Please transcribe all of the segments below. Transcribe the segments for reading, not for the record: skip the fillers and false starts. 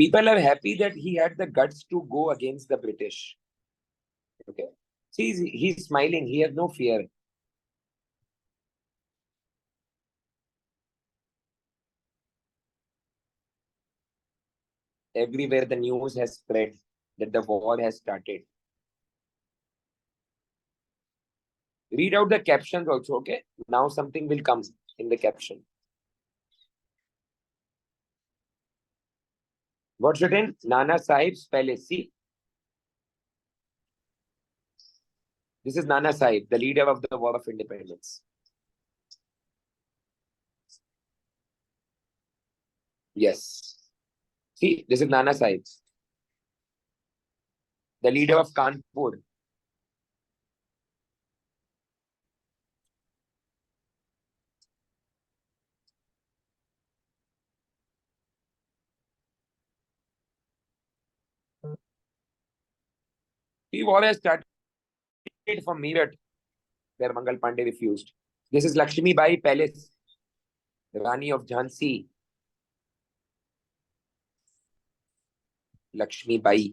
People are happy that he had the guts to go against the British. Okay. See, he's smiling. He has no fear. Everywhere the news has spread that the war has started. Read out the captions also, okay? Now something will come in the caption. What's written? Nana Sahib's palace. See? This is Nana Sahib, the leader of the War of Independence. Yes. See, this is Nana Sahib, the leader of Kanpur. The war has started from Meerut, where Mangal Pandey refused. This is Lakshmi Bai Palace, the Rani of Jhansi. Lakshmi Bai.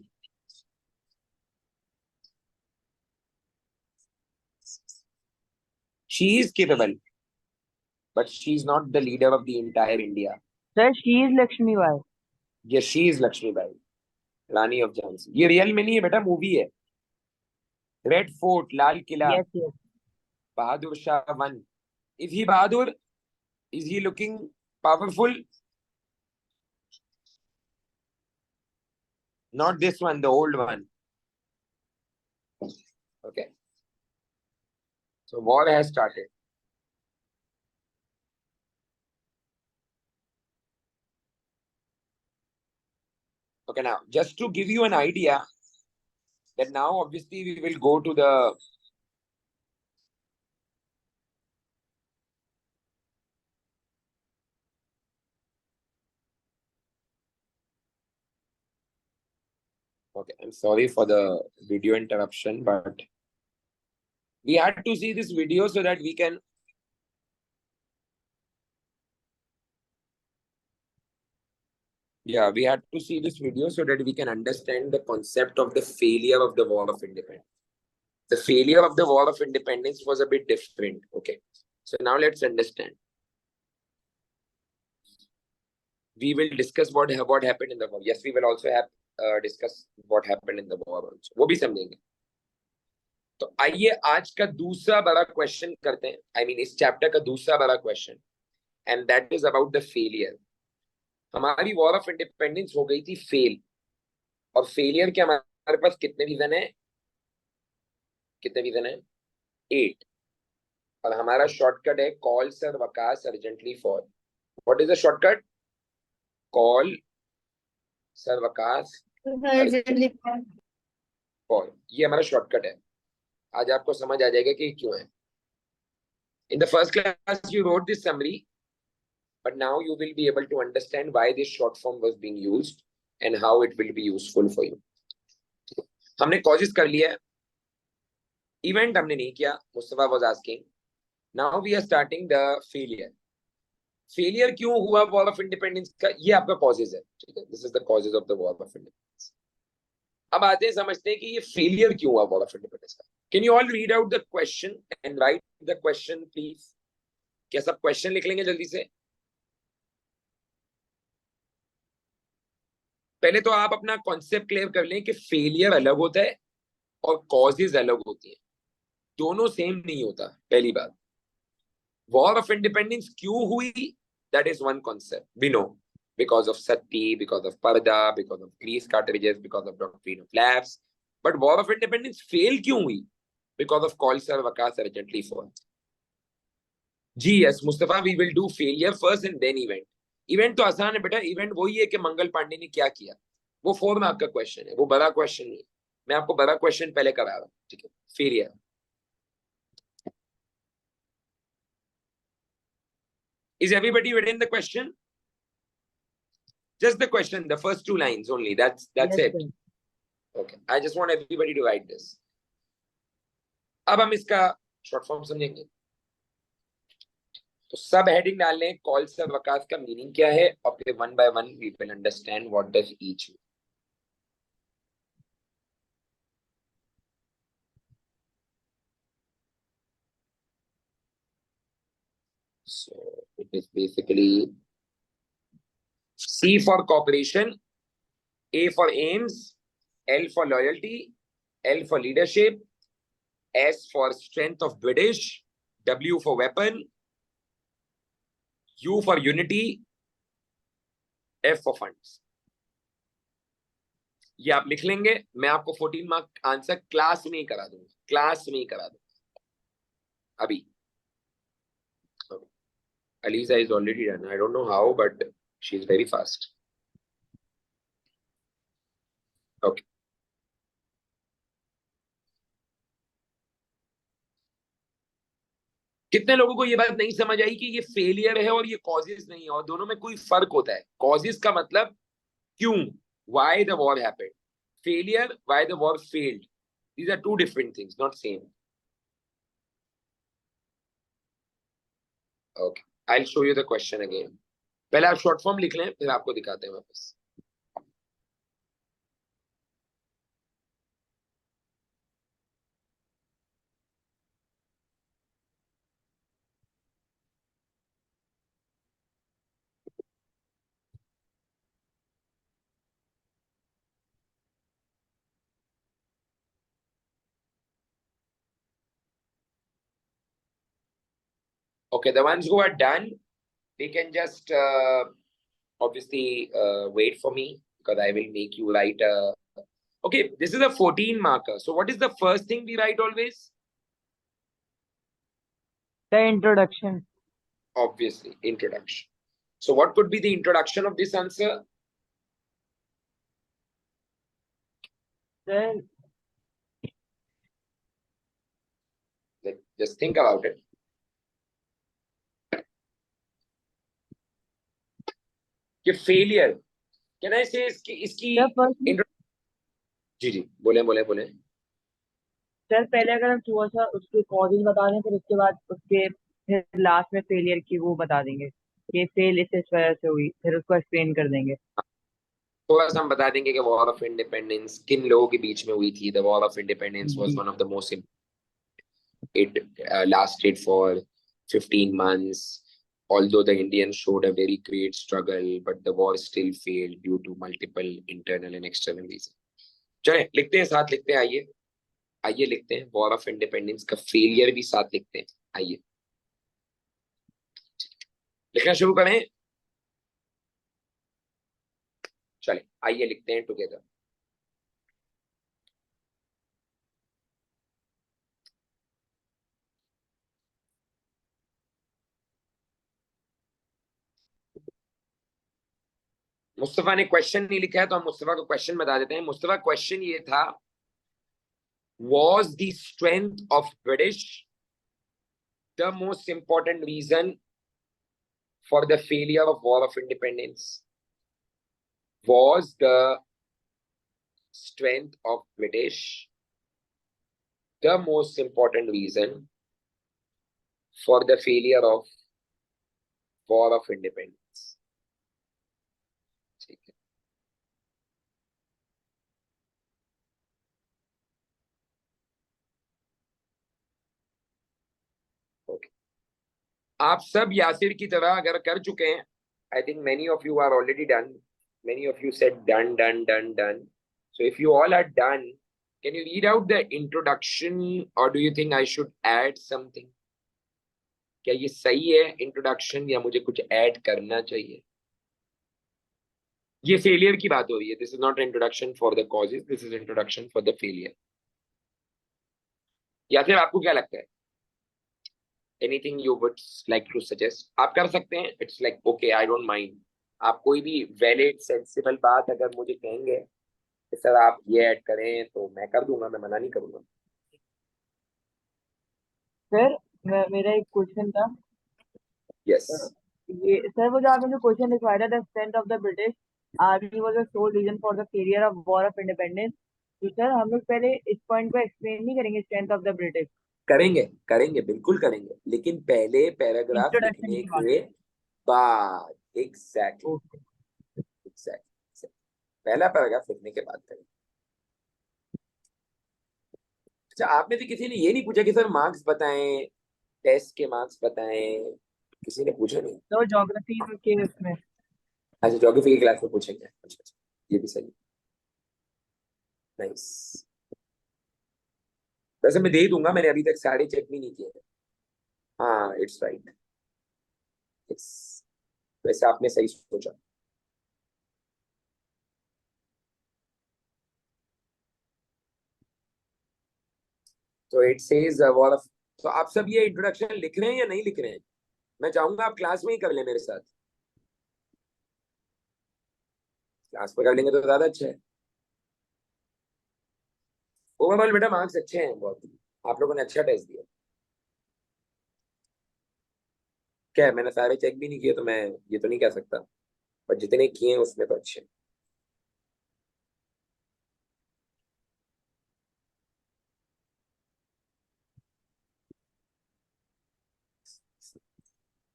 She is capable, but she is not the leader of the entire India. Sir, she is Lakshmi Bai. Yes, she is Lakshmi Bai, Rani of Jhansi. ये real में नहीं है बेटा, movie है. Red Fort, Lal Killa. Yes, yes. Bahadur Shah won. Is he Bahadur? Is he looking powerful? Not this one, the old one. Okay. So war has started. Okay, now just to give you an idea that now obviously we will go to the okay, I'm sorry for the video interruption, but we had to see this video so that we can we had to see this video so that we can understand the concept of the failure of the War of Independence. The failure of the War of Independence was a bit different. Okay. So now let's understand. We will discuss what happened in the war. Yes, we will also have discuss what happened in the war also. वो भी समझेंगे. तो आइए आज का दूसरा बड़ा question करते हैं. I mean इस चैप्टर का दूसरा बड़ा question. And that is about the failure. हमारी वॉर ऑफ इंडिपेंडेंस हो गई थी फेल. और फेलियर के हमारे पास कितने रीजन है? कितने रीजन है? 8. और हमारा शॉर्टकट है call sir Waqas urgently for. What is the shortcut? Call sir Waqas urgently for. ये हमारा शॉर्टकट है. आज आपको समझ आ जाएगा कि क्यों है. In the first class you wrote this summary, but now you will be able to understand why this short form was being used and how it will be useful for you. हमने causes कर लिया है. Event हमने नहीं किया. Mustafa was asking. Now we are starting the failure. Failure क्यों हुआ War of Independence का? ये आपका causes है. ठीक है. This is the causes of the War of Independence. अब आते हैं समझते हैं कि ये failure क्यों हुआ War of Independence का. Can you all read out the question and write the question please? क्या सब question लिख लेंगे जल्दी से? पहले तो आप अपना कॉन्सेप्ट क्लियर कर लें कि फेलियर अलग होता है और कॉजेज अलग होती है. दोनों सेम नहीं होता. पहली बात, वॉर ऑफ इंडिपेंडेंस क्यों हुई, that is one concept we know. Because of sati, because of purdah, because of grease cartridges, because of doctrine of lapse. But war of independence fail क्यों हुई? Because of call sir Waqas urgently for. जी yes Mustafa, we will do failure first and then event. Event तो आसान है बेटा. Event वही है कि मंगल पांडे ने क्या किया. वो 4 मार्क का क्वेश्चन है. वो बड़ा क्वेश्चन नहीं है. मैं आपको बड़ा क्वेश्चन पहले करा रहा हूं. ठीक है. Failure. Is everybody written the question? Just the question, the first 2 lines only. That's Yes, it. sir. Okay. I just want everybody to write this. अब हम इसका शॉर्ट फॉर्म समझेंगे. तो सब हेडिंग डालने हैं, कॉल सब वकाफ का मीनिंग क्या है, और फिर one by one we will understand what does each. So it is basically C for cooperation, A for aims, L for loyalty, L for leadership, S for strength of British, W for weapon, U for unity, F for funds. ये आप लिख लेंगे, मैं आपको 14 mark answer class में ही करा दूंगा, class में ही करा दूंगा अभी। Aliza is already done. I don't know how, but she's very fast. Okay. कितने लोगों को ये बात नहीं समझ आई कि ये फेलियर है और ये कॉजेस नहीं है, और दोनों में कोई फर्क होता है। कॉजेस का मतलब क्यों, why the war happened, failure why the war failed, these are two different things, not same. Okay, I will show you the question again. पहले आप शॉर्ट फॉर्म लिख लें, फिर आपको दिखाते हैं वापस। Okay, the ones who are done, they can just obviously wait for me, because I will make you write a. Okay, this is a 14 marker. So what is the first thing we write always? The introduction. Obviously, introduction. So what could be the introduction of this answer? Sir, Just think about it. कि failure, can I say इसकी sir, first, जी जी, बोले बोले बोले। Sir पहले अगर हम थोड़ा सा उसके कॉजेज बता दें, फिर उसके बाद उसके फिर लास्ट में फेलियर की वो बता देंगे कि फेल इस वजह से हुई, फिर उसको एक्सप्लेन कर देंगे। थोड़ा सा हम बता देंगे कि वॉर ऑफ इंडिपेंडेंस किन लोगों के बीच में हुई थी। The war of independence was जी। One of the most, it lasted for 15 months. Although the Indians showed a very great struggle, but the war still failed due to multiple internal and external reasons. चले लिखते हैं, साथ लिखते हैं, आइए आइए लिखते हैं, वॉर ऑफ इंडिपेंडेंस का फेलियर भी साथ लिखते हैं। आइए लिखना शुरू करें, चले आइए लिखते हैं टुगेदर। मुस्तफा ने क्वेश्चन नहीं लिखा है, तो हम मुस्तफा को क्वेश्चन बता देते हैं। मुस्तफा, क्वेश्चन ये था, was the strength of British the most important reason for the failure of war of independence? Was the strength of British the most important reason for the failure of war of independence? ठीक है। Okay, आप सब यासिर की तरह अगर कर चुके हैं, I think many of you are already done. Many of you said done, done, done, done. So if you all are done, can you read out the introduction, or do you think I should add something? क्या ये सही है introduction, या मुझे कुछ add करना चाहिए? ये फेलियर की बात हो रही है, this is not introduction for the causes, this is introduction for the failure. या फिर आपको क्या लगता है, anything you would like to suggest? आप कर सकते हैं, it's like okay, I don't mind. आप कोई भी वैलिड सेंसिबल बात अगर मुझे कहेंगे कि सर आप ये ऐड करें, तो मैं कर दूंगा, मैं मना नहीं करूंगा। सर मेरा एक क्वेश्चन था। यस। ये सर, वो जो आपने जो क्वेश्चन लिखवाया था, the strength of the British army was the sole reason for the failure of war of independence, तो सर हम लोग पहले इस पॉइंट को एक्सप्लेन नहीं करेंगे, स्ट्रेंथ ऑफ द ब्रिटिश? करेंगे करेंगे बिल्कुल करेंगे, लेकिन पहले पैराग्राफ इंट्रोडक्शन लिखने के बाद। के बाद। Exactly okay. एग्जैक्टली, पहला पैराग्राफ लिखने के बाद करेंगे। अच्छा, आप में से किसी ने ये नहीं पूछा कि सर मार्क्स बताएं, टेस्ट के मार्क्स बताएं? किसी ने पूछा नहीं? तो ज्योग्राफी के उसमें अच्छा, ज्योग्राफी की क्लास में पूछेंगे। अच्छा अच्छा, ये भी सही, नाइस। वैसे मैं दे ही दूंगा, मैंने अभी तक सारे चेक भी नहीं किए हैं। हाँ, इट्स राइट, यस, वैसे आपने सही सोचा। तो इट सेज वॉर ऑफ। तो आप सब ये इंट्रोडक्शन लिख रहे हैं या नहीं लिख रहे हैं? मैं चाहूंगा आप क्लास में ही कर लें मेरे साथ। क्लास में कर लेंगे तो ज्यादा अच्छा है। ओवरऑल बेटा मार्क्स अच्छे हैं बहुत, आप लोगों ने अच्छा टेस्ट दिया। क्या है, मैंने सारे चेक भी नहीं किए तो मैं ये तो नहीं कह सकता, पर जितने किए हैं उसमें तो अच्छे हैं।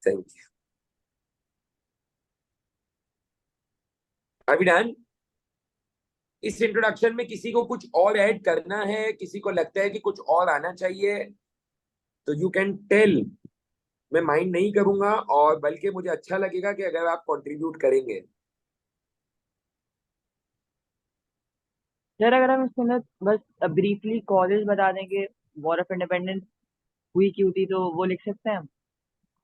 Thank you. अभी डन। इस इंट्रोडक्शन में किसी को कुछ और ऐड करना है, किसी को लगता है कि कुछ और आना चाहिए, तो यू कैन टेल। मैं माइंड नहीं करूंगा, और बल्कि मुझे अच्छा लगेगा कि अगर आप कंट्रीब्यूट करेंगे। सर अगर हम इसके अंदर बस ब्रीफली कॉलेज बता देंगे, वॉर ऑफ इंडिपेंडेंस हुई क्यों थी, तो वो लिख सकते हैं हम।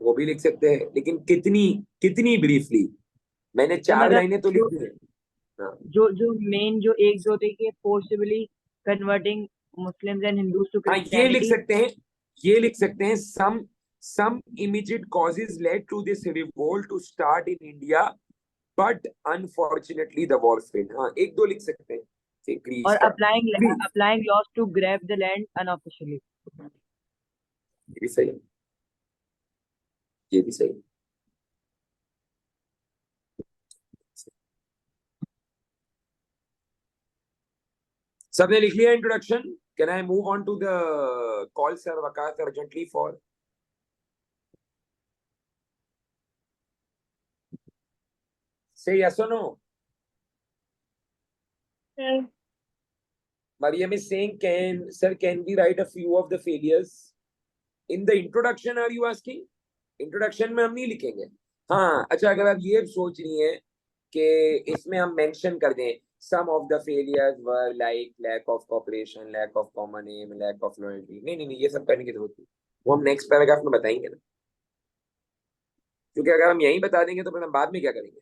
वो भी लिख सकते हैं, लेकिन कितनी कितनी ब्रीफली? मैंने तो 4 मतलब लाइनें तो लिख दी हैं। हाँ जो जो मेन जो एक दो थे कि forcibly converting Muslims and Hindus to हाँ, ये लिख क्रिश्चियनिटी। सकते हैं, ये लिख सकते हैं। some immediate causes led to this revolt to start in India, but unfortunately the war failed। हाँ, एक दो लिख सकते हैं। और ग्रीस का, grease, applying laws to grab the land unofficially. ये भी सही है, ये भी सही है। सबने लिख लिया introduction? Can I move on to the call sir Waqas urgently for? Say yes और no? Mariam is saying, can sir, can we write a few of the failures in the introduction? Are you asking? Introduction में हम नहीं लिखेंगे। हाँ अच्छा, अगर आप ये सोच रही हैं कि इसमें हम मेंशन कर दें some of the failures were like lack of cooperation, lack of common aim, lack of loyalty, नहीं नहीं नहीं, ये सब करने की जरूरत नहीं। वो हम नेक्स्ट पैराग्राफ में बताएंगे ना, क्योंकि अगर हम यहीं बता देंगे तो फिर हम बाद में क्या करेंगे,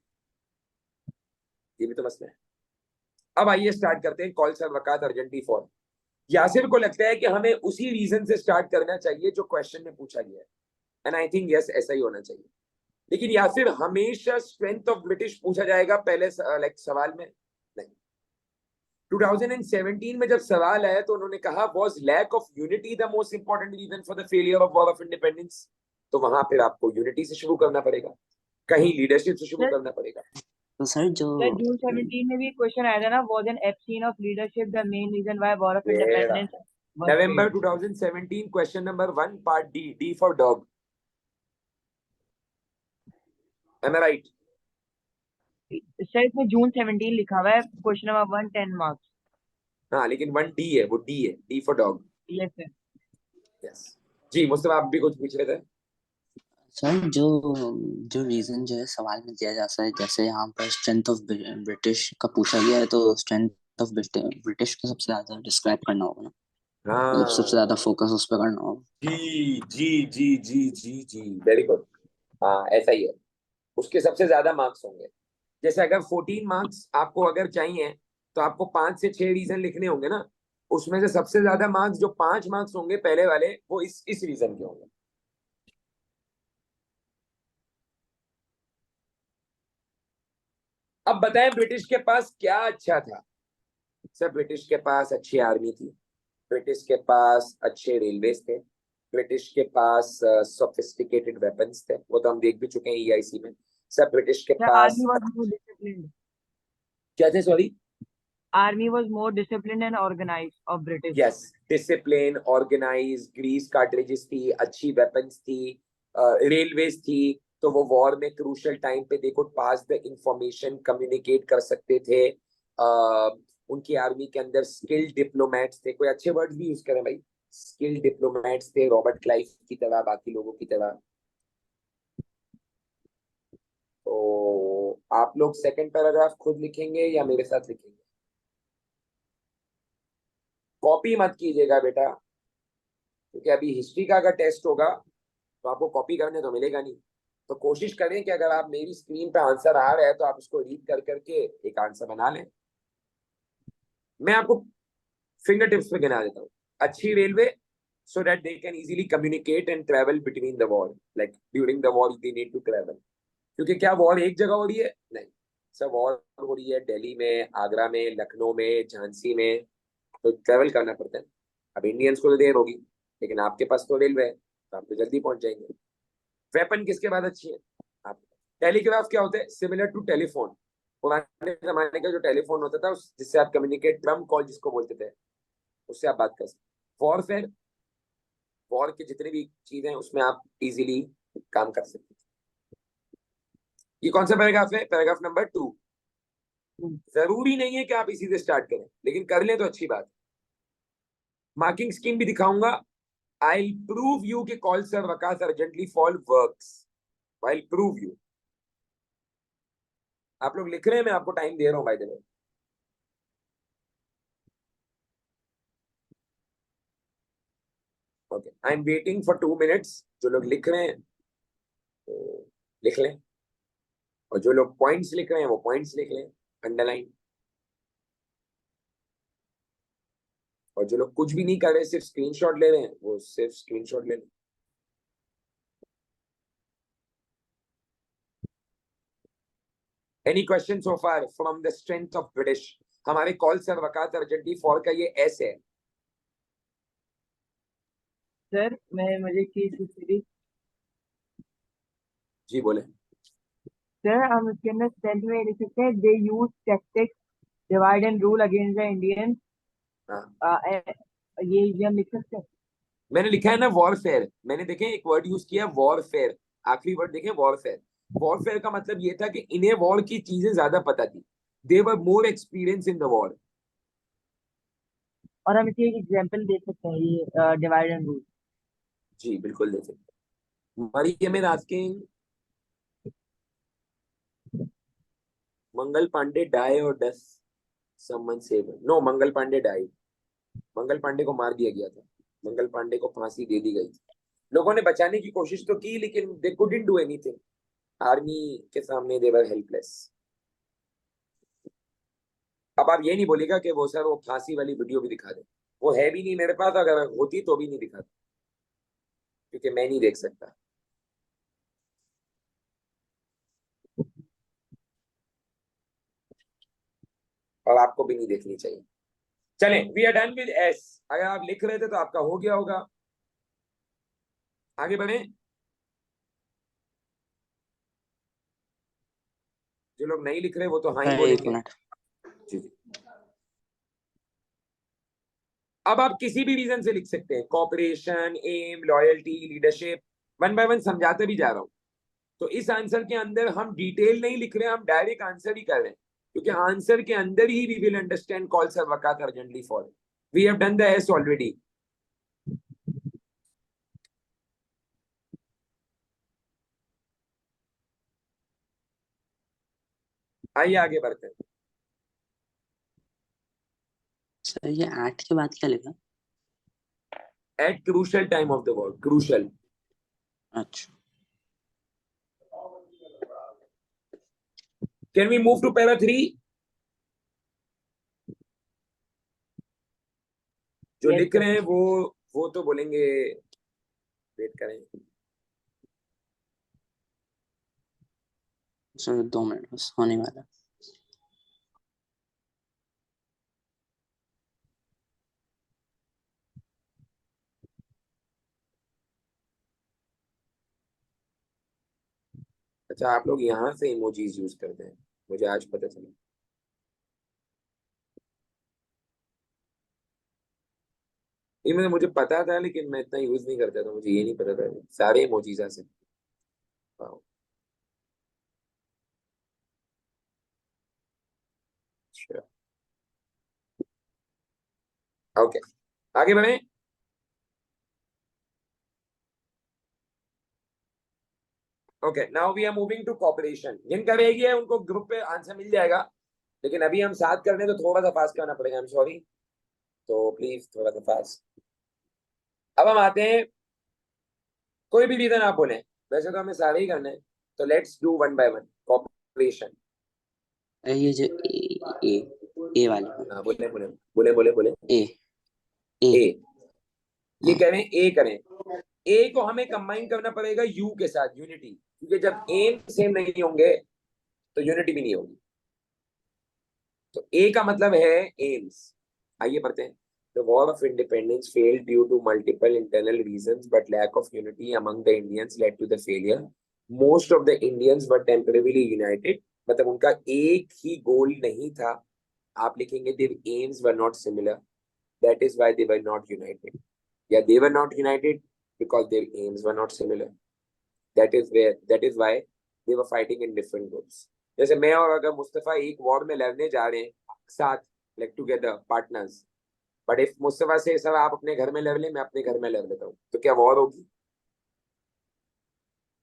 ये भी तो मसला है। अब आइए स्टार्ट करते हैं call sir Waqat urgently for. Yasir को लगता है कि हमें उसी रीजन से स्टार्ट करना चाहिए जो क्वेश्चन में पूछा गया है, एंड आई थिंक यस, ऐसा ही होना चाहिए। लेकिन यासिर, हमेशा स्ट्रेंथ ऑफ ब्रिटिश पूछा जाएगा पहले लाइक सवाल में? नहीं। 2017 में जब सवाल आया तो उन्होंने कहा was lack of unity the most important reason for the failure of war of independence. तो वहां फिर आपको यूनिटी से शुरू करना पड़ेगा, कहीं लीडरशिप से शुरू सर करना पड़ेगा। तो सर जो सर जून 17 में भी क्वेश्चन आया था ना, was an absence of leadership the main reason why war of independence was November failed. 2017 question number 1 part D, D for dog. Am I right? Sir इसमें जून 17 लिखा हुआ है, क्वेश्चन नंबर 1 10 मार्क्स। हाँ, लेकिन 1 D है, वो D है, D for dog. Yes sir. Yes जी, मुस्तफा आप भी कुछ पूछ रहे थे? सर जो जो रीजन जो है सवाल में दिया जाता है, जैसे यहाँ पर स्ट्रेंथ ऑफ ब्रिटिश का पूछा गया है, तो स्ट्रेंथ ऑफ ब्रिटिश को सबसे ज्यादा डिस्क्राइब करना होगा ना, मतलब सबसे हाँ ज्यादा फोकस उस पर करना होगा। जी जी जी जी जी जी, वेरी गुड। हाँ ऐसा ही है, उसके सबसे ज्यादा मार्क्स होंगे। जैसे अगर 14 मार्क्स आपको अगर चाहिए, तो आपको 5 से 6 रीजन लिखने होंगे ना, उसमें से सबसे ज्यादा मार्क्स जो 5 मार्क्स होंगे पहले वाले, वो इस रीजन के होंगे। अब बताएं ब्रिटिश के पास क्या अच्छा था? सर ब्रिटिश के पास अच्छी आर्मी थी, ब्रिटिश के पास अच्छे रेलवेज थे, ब्रिटिश के पास सोफिस्टिकेटेड वेपन्स थे, वो तो हम देख भी चुके हैं ईआईसी में। सर ब्रिटिश के सर पास आर्मी वाज मोर डिसिप्लिन्ड। क्या थे? Sorry? army was more disciplined and organized of British. Yes, discipline, organize, grease cartridges थी, अच्छी वेपन्स थी, रेलवेज थी, तो वो वॉर में क्रूशियल टाइम पे देखो पास द इंफॉर्मेशन कम्युनिकेट कर सकते थे। उनकी आर्मी के अंदर स्किल्ड डिप्लोमेट्स थे, कोई अच्छे वर्ड्स भी यूज करें भाई, स्किल्ड डिप्लोमेट्स थे, रॉबर्ट क्लाइव की तरह, बाकी लोगों की तरह। तो आप लोग सेकंड पैराग्राफ खुद लिखेंगे या मेरे साथ लिखेंगे? कॉपी मत कीजिएगा बेटा, क्योंकि अभी हिस्ट्री का अगर टेस्ट होगा तो आपको कॉपी करने तो मिलेगा नहीं। तो कोशिश करें कि अगर आप मेरी स्क्रीन पे आंसर आ रहा है तो आप उसको रीड कर करके एक आंसर बना लें। मैं आपको फिंगर टिप्स पे गिना देता हूँ। अच्छी railway, so that they can easily communicate and travel between the war, like during the war they need to travel। क्योंकि क्या वॉर एक जगह हो रही है? नहीं, सब वॉर हो रही है दिल्ली में, आगरा में, लखनऊ में, झांसी में, तो ट्रेवल करना पड़ता है। अब इंडियंस को तो देर होगी, लेकिन आपके पास तो रेलवे है, तो आप तो जल्दी पहुंच जाएंगे। वेपन किसके बाद अच्छी है? आप टेलीग्राफ क्या होता है? सिमिलर टू टेलीफोन, पुराने जमाने का जो टेलीफोन होता था जिससे आप कम्युनिकेट, ट्रम्प कॉल जिसको बोलते थे, उससे आप बात कर सकते। वॉरफेयर, वॉर की जितनी भी चीजें हैं उसमें आप इजीली काम कर सकते हैं। ये कौन सा पैराग्राफ है? Paragraph number 2। जरूरी नहीं है कि आप इसी से स्टार्ट करें, लेकिन कर लें तो अच्छी बात है। मार्किंग स्कीम भी दिखाऊंगा। आई प्रूव यू कि call sir Waqas urgently fall works. I prove you. आप लोग लिख रहे हैं, मैं आपको टाइम दे रहा हूं by the way. Okay, I am waiting for 2 minutes. जो लोग लिख रहे हैं तो लिख लें, और जो लोग पॉइंट्स लिख रहे हैं वो पॉइंट्स लिख लें, अंडरलाइन। और जो लोग कुछ भी नहीं कर रहे, सिर्फ स्क्रीनशॉट ले रहे हैं, वो सिर्फ स्क्रीनशॉट ले लें। Any question so far from the strength of British? हमारे call sir Waqat urgently for का ये एस है। सर मुझे चीज पूछनी थी। जी बोले। सर हम इसके अंदर स्ट्रेंथ में लिख सकते हैं they use tactics divide and rule against the Indian. हाँ, ये हम लिख सकते हैं। मैंने लिखा है ना वॉरफेयर, मैंने देखे एक वर्ड यूज किया वॉरफेयर, आखिरी वर्ड देखे वॉरफेयर। वॉरफेयर का मतलब ये था कि इन्हें वॉर की चीजें ज्यादा पता थी, they were more experience in the war. और हम इसकी एक एग्जांपल देख सकते हैं, ये डिवाइड एंड रूल। जी बिल्कुल दे सकते। Mariam is asking, Mangal Pandey die और does someone save? No, Mangal Pandey die. Mangal Pandey को मार दिया गया था, मंगल पांडे को फांसी दे दी गई थी। लोगों ने बचाने की कोशिश तो की, लेकिन they couldn't do anything. Army के सामने दे वर हेल्पलेस। अब आप ये नहीं बोलेगा कि वो सर वो फांसी वाली वीडियो भी दिखा दे, वो है भी नहीं मेरे पास, अगर होती तो भी नहीं दिखाता, क्योंकि मैं नहीं देख सकता। और आपको भी नहीं देखनी चाहिए। चलें, we are done with S. अगर आप लिख रहे थे तो आपका हो गया होगा। आगे बढ़े। जो लोग नहीं लिख रहे वो तो हाँ ही एक बोलेंगे। मिनट। जी जी। अब आप किसी भी रीजन से लिख सकते हैं, cooperation, um, loyalty, leadership. One by one समझाते भी जा रहा हूं। तो इस आंसर के अंदर हम डिटेल नहीं लिख रहे हैं, हम डायरेक्ट आंसर ही कर रहे हैं, क्योंकि आंसर के अंदर ही we will understand call sir Waqat urgently for. We have done the S already. आइए आगे बढ़ते हैं। सर ये 8 के बाद क्या लिखा? At crucial time of the war, crucial. अच्छा। Can we move to para 3? जो यस लिख सर। रहे हैं वो तो बोलेंगे वेट करें। सर 2 मिनट बस होने वाला। अच्छा, आप लोग यहाँ से इमोजीज यूज करते हैं, मुझे आज पता चला। इनमें मुझे पता था लेकिन मैं इतना यूज नहीं करता था, मुझे ये नहीं पता था सारे इमोजीज आ सकते। अच्छा ओके, आगे बढ़े। Okay now we are moving to cooperation. जिनका रह गया है उनको ग्रुप पे आंसर मिल जाएगा, लेकिन अभी हम साथ कर रहे हैं तो थोड़ा सा फास्ट करना पड़ेगा, आई एम सॉरी, तो प्लीज थोड़ा सा फास्ट। अब हम आते हैं, कोई भी रीजन आप बोले, वैसे तो हमें सारे ही करने हैं, तो let's do one by one. Cooperation, ये जो ए वाले हाँ बोले बोले बोले बोले बोले। ए ए ए, ये हाँ करें, ए करें। ए को हमें कंबाइन करना पड़ेगा यू के साथ, यूनिटी, क्योंकि जब एम सेम नहीं होंगे तो यूनिटी भी नहीं होगी। तो ए का मतलब है एम्स। आइए पढ़ते हैं। The War of Independence failed due to multiple internal reasons, but lack of unity among the Indians led to the failure. Most of the Indians were temporarily united. मतलब उनका एक ही गोल नहीं था। आप लिखेंगे their aims were not similar. That is why they were not united. Yeah, they were not united because their aims were not similar. That is why they were fighting in different groups. जैसे मैं और अगर मुस्तफा एक war में लड़ने जा रहे हैं साथ, like together partners, but if Mustafa से सर आप अपने घर में लड़ ले, मैं अपने घर में लड़ लेता हूँ, तो क्या वॉर होगी?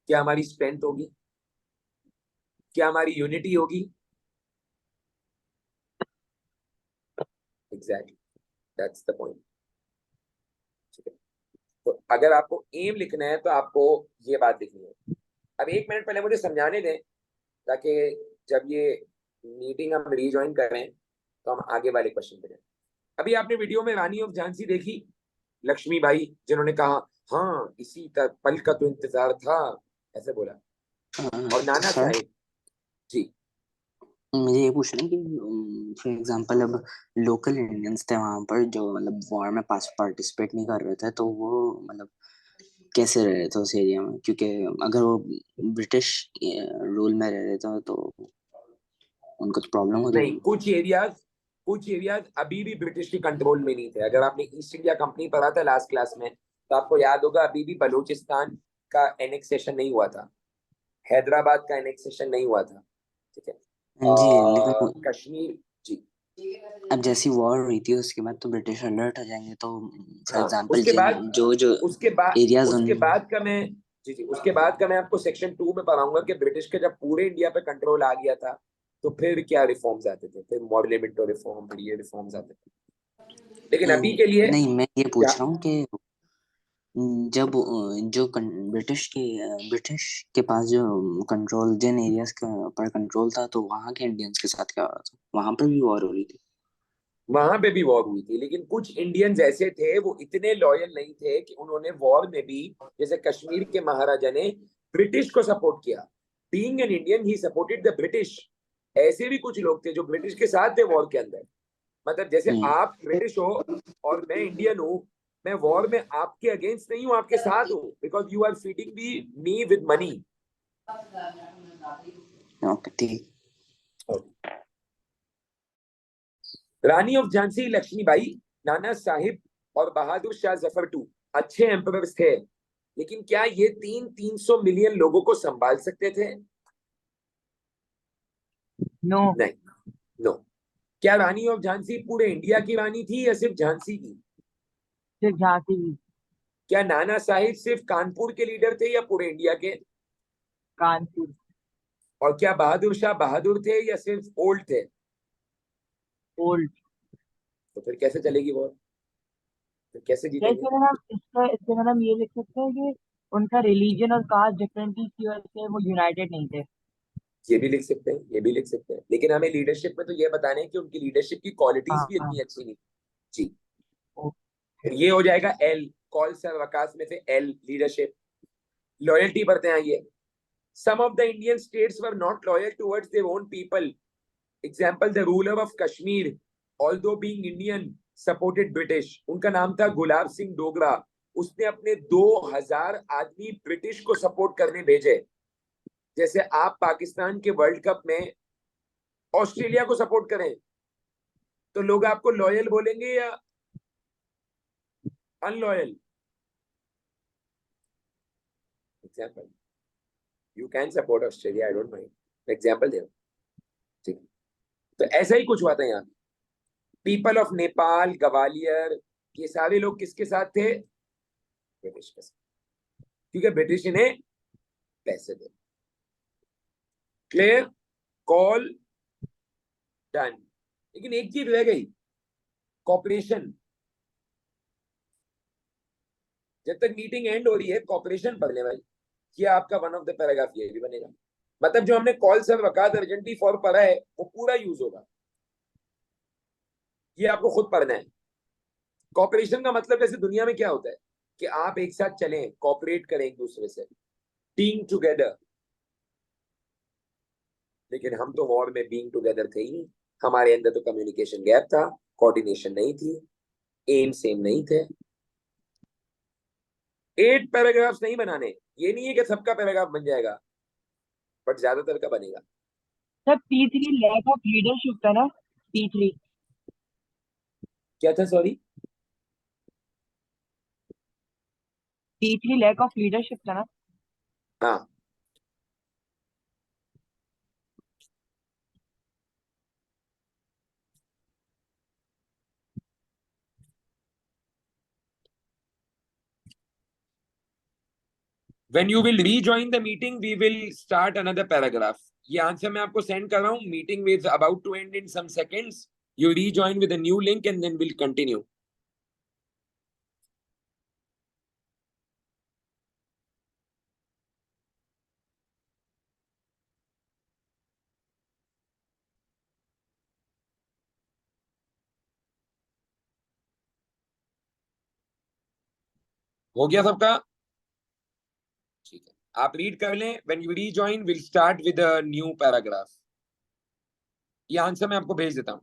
क्या हमारी स्ट्रेंथ होगी? क्या हमारी यूनिटी होगी? Exactly, that's the point. ठीक है, तो अगर आपको एम लिखना है तो आपको ये बात लिखनी है। अब एक मिनट पहले मुझे समझाने दें, ताकि जब ये मीटिंग हम रीज्वाइन करें तो हम आगे वाले क्वेश्चन पे जाएं। अभी आपने वीडियो में रानी ऑफ झांसी देखी, लक्ष्मी बाई, जिन्होंने कहा हाँ इसी पल का तो इंतजार था, ऐसे बोला। और नाना सर साहेब जी, मुझे ये पूछना है कि फॉर एग्जांपल अब लोकल इंडियंस थे वहां पर जो मतलब वॉर में पार्टिसिपेट नहीं कर रहे थे, तो वो मतलब कैसे रह रहे थे उस एरिया में, क्योंकि अगर वो ब्रिटिश रूल में रह रहे थे तो उनको तो प्रॉब्लम होती नहीं, होगी। कुछ एरियाज अभी भी ब्रिटिश के कंट्रोल में नहीं थे। अगर आपने ईस्ट इंडिया कंपनी पढ़ा था लास्ट क्लास में, तो आपको याद होगा अभी भी बलूचिस्तान का एनेक्सेशन नहीं हुआ था, हैदराबाद का एनेक्सेशन नहीं हुआ था। ठीक है, जी लेकिन कश्मीर जी, अब जैसी वॉर हुई थी उसके बाद तो ब्रिटिश अलर्ट हो जाएंगे, तो फॉर हाँ एग्जांपल उसके बाद, जो जो उसके बाद एरियाज उन उसके बाद का मैं जी जी उसके बाद का मैं आपको सेक्शन 2 में पढ़ाऊंगा कि ब्रिटिश के जब पूरे इंडिया पे कंट्रोल आ गया था तो फिर क्या रिफॉर्म्स आते थे, फिर मॉडलेमेंटो रिफॉर्म, फिर ये रिफॉर्म्स आते थे। लेकिन अभी के लिए नहीं मैं ये क्या, पूछ रहा हूँ कि जब जो ब्रिटिश के पास जो कंट्रोल जिन एरियाज पर कंट्रोल था, तो वहां के इंडियंस के साथ क्या हो रहा था? वहां पर भी वॉर हो रही थी। वहां पे भी वॉर हुई थी, लेकिन कुछ इंडियंस ऐसे थे वो इतने लॉयल नहीं थे कि उन्होंने वॉर में भी, जैसे कश्मीर के महाराजा ने ब्रिटिश को सपोर्ट किया। Being an Indian he supported the British. ऐसे भी कुछ लोग थे जो ब्रिटिश के साथ थे वॉर के अंदर। मतलब जैसे हम्म आप ब्रिटिश हो और मैं इंडियन हूँ, मैं वॉर में आपके अगेंस्ट नहीं हूँ, आपके साथ हूँ, because you are feeding me with money. Okay ठीक। रानी ऑफ झांसी लक्ष्मीबाई, नाना साहिब और बहादुर शाह जफर टू अच्छे एम्परर्स थे, लेकिन क्या ये 300 मिलियन लोगों को संभाल सकते थे? नो। नहीं, नो। क्या रानी ऑफ झांसी पूरे इंडिया की रानी थी या सिर्फ झांसी की? सिर्फ झांसी की। क्या नाना साहिब सिर्फ कानपुर के लीडर थे या पूरे इंडिया के? कानपुर। और क्या बहादुर शाह बहादुर थे या सिर्फ ओल्ड थे? ओल्ड। तो फिर कैसे चलेगी वो, फिर कैसे क्या जीतेंगे? इसमें हम इससे हम ये लिख सकते हैं कि उनका रिलीजन और कास्ट डिफरेंट थी, इसकी वजह से वो यूनाइटेड नहीं थे। ये भी लिख सकते हैं, ये भी लिख सकते हैं, लेकिन हमें लीडरशिप में तो ये बताना है कि उनकी लीडरशिप की क्वालिटीज हाँ भी हाँ। इतनी अच्छी नहीं। जी, ओ, फिर ये हो जाएगा एल, कॉल सर वकास में से एल, लीडरशिप। लॉयल्टी बढ़ते हैं ये। Some of the Indian states were not loyal towards their own people. Example, the ruler of Kashmir although being Indian supported British. उनका नाम था गुलाब सिंह डोगरा। उसने अपने 2000 आदमी ब्रिटिश को सपोर्ट करने भेजे। जैसे आप पाकिस्तान के वर्ल्ड कप में ऑस्ट्रेलिया को सपोर्ट करें तो लोग आपको लॉयल बोलेंगे या unloyal, example, you can support Australia, I don't mind, example दे, ठीक है। तो ऐसा ही कुछ हुआ था यहाँ, पीपल ऑफ नेपाल, गवालियर, ये सारे लोग किसके साथ थे? ब्रिटिश के साथ, क्योंकि ब्रिटिश इन्हें पैसे दे। Clear, call done. लेकिन एक चीज रह गई, कॉपरेशन। जब तक मीटिंग एंड हो रही है कॉपरेशन पढ़ ले भाई, ये आपका वन ऑफ द पैराग्राफ ये भी बनेगा। मतलब जो हमने call sir Waqat urgently for पढ़ा है वो पूरा यूज होगा, ये आपको खुद पढ़ना है। कॉपरेशन का मतलब जैसे दुनिया में क्या होता है कि आप एक साथ चलें, कॉपरेट करें एक दूसरे से, टीम टुगेदर। लेकिन हम तो वॉर में बीइंग टुगेदर थे ही नहीं, हमारे अंदर तो कम्युनिकेशन गैप था, कोऑर्डिनेशन नहीं थी, एम सेम नहीं थे। 8 पैराग्राफ्स नहीं बनाने, ये नहीं है कि सबका पैराग्राफ बन जाएगा, बट ज्यादातर का बनेगा। Sir P3 lack of leadership था ना, P3 क्या था, sorry? P3 lack of leadership था ना। हाँ, when you will rejoin the meeting we will start another paragraph। ये आंसर मैं आपको सेंड कर रहा हूँ, meeting is about to end in some seconds, you rejoin with a new link and then we'll continue। हो गया सबका? ठीक है, आप रीड कर लें। when you rejoin we'll start with a new paragraph। ये आंसर मैं आपको भेज देता हूँ।